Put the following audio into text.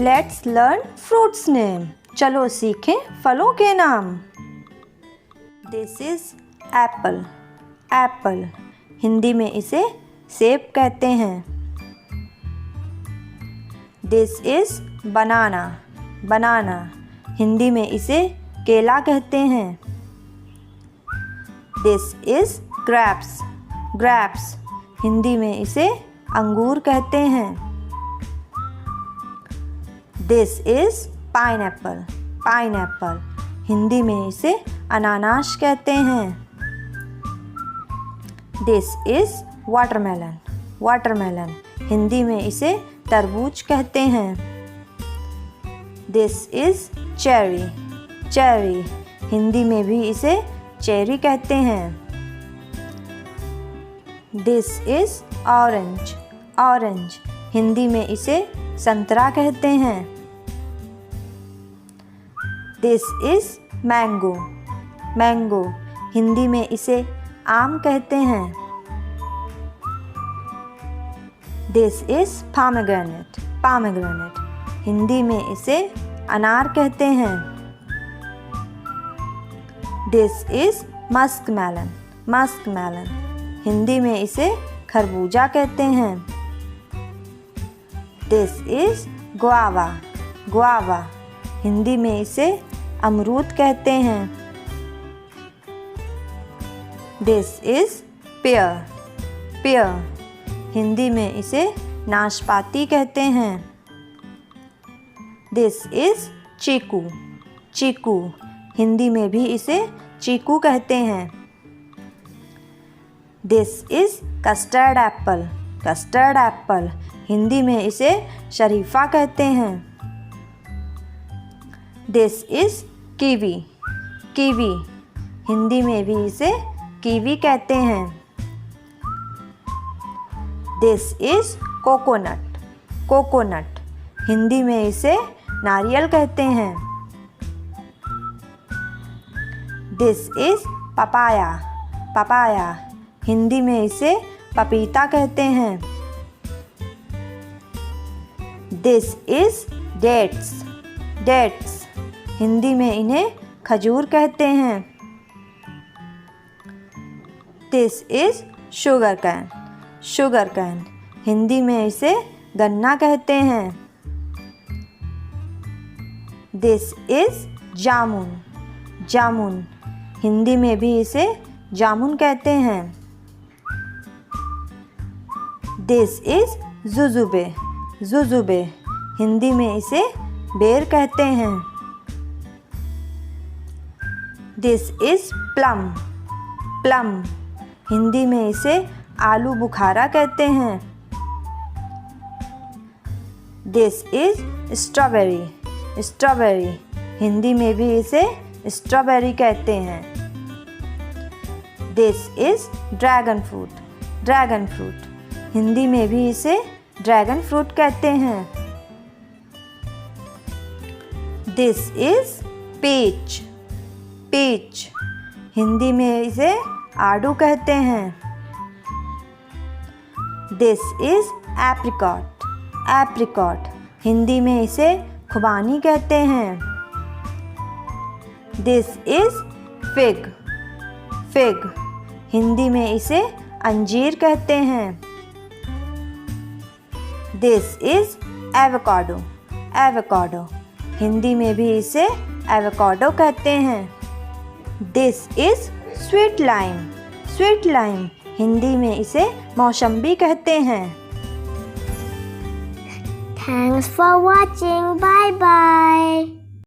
Let's learn fruits name. चलो सीखें फलों के नाम। This is Apple. Apple Hindi में इसे सेब कहते हैं। दिस इज़ बनाना। बनाना हिंदी में इसे केला कहते हैं। This is grapes. Grapes Hindi में इसे अंगूर कहते हैं। This is pineapple. Pineapple Hindi में इसे अनानास कहते हैं। This is watermelon. Watermelon Hindi में इसे तरबूज कहते हैं। This is cherry. Cherry Hindi में भी इसे चेरी कहते हैं। This is orange. Orange Hindi में इसे संतरा कहते हैं। This is mango. Mango Hindi में इसे आम कहते हैं। This is pomegranate. Pomegranate Hindi में इसे अनार कहते हैं। This is muskmelon. Muskmelon Hindi में इसे खरबूजा कहते हैं। This is guava. Guava Hindi में इसे अमरूद कहते हैं। This is pair. Pair Hindi में इसे नाशपाती कहते हैं। दिस इज़ चीकू। चीकू हिंदी में भी इसे चीकू कहते हैं। This is custard Apple. Custard apple Hindi में इसे शरीफा कहते हैं। This is kiwi. Kiwi Hindi में भी इसे कीवी कहते हैं। This is coconut. Coconut Hindi में इसे नारियल कहते हैं। This is papaya. Papaya Hindi में इसे पपीता कहते हैं। This is dates. Dates Hindi में इन्हें खजूर कहते हैं। This is sugar cane. Sugar cane Hindi में इसे गन्ना कहते हैं। This is jamun. जामुन हिंदी में भी इसे जामुन कहते हैं। This is jujube. Jujube Hindi में इसे बेर कहते हैं। This is plum. Plum Hindi में इसे आलू बुखारा कहते हैं। This is strawberry. Strawberry Hindi में भी इसे स्ट्रॉबेरी कहते हैं। This is dragon fruit. Dragon fruit Hindi में भी इसे ड्रैगन फ्रूट कहते हैं। This is peach. Peach Hindi में इसे आड़ू कहते हैं। This is apricot. Apricot Hindi में इसे खुबानी कहते हैं। This is fig. Fig Hindi में इसे अंजीर कहते हैं। This is avocado. Avocado Hindi में भी इसे एवोकाडो कहते हैं। This is sweet lime. Sweet lime Hindi में इसे मौसम्बी कहते हैं। Thanks for watching. Bye bye.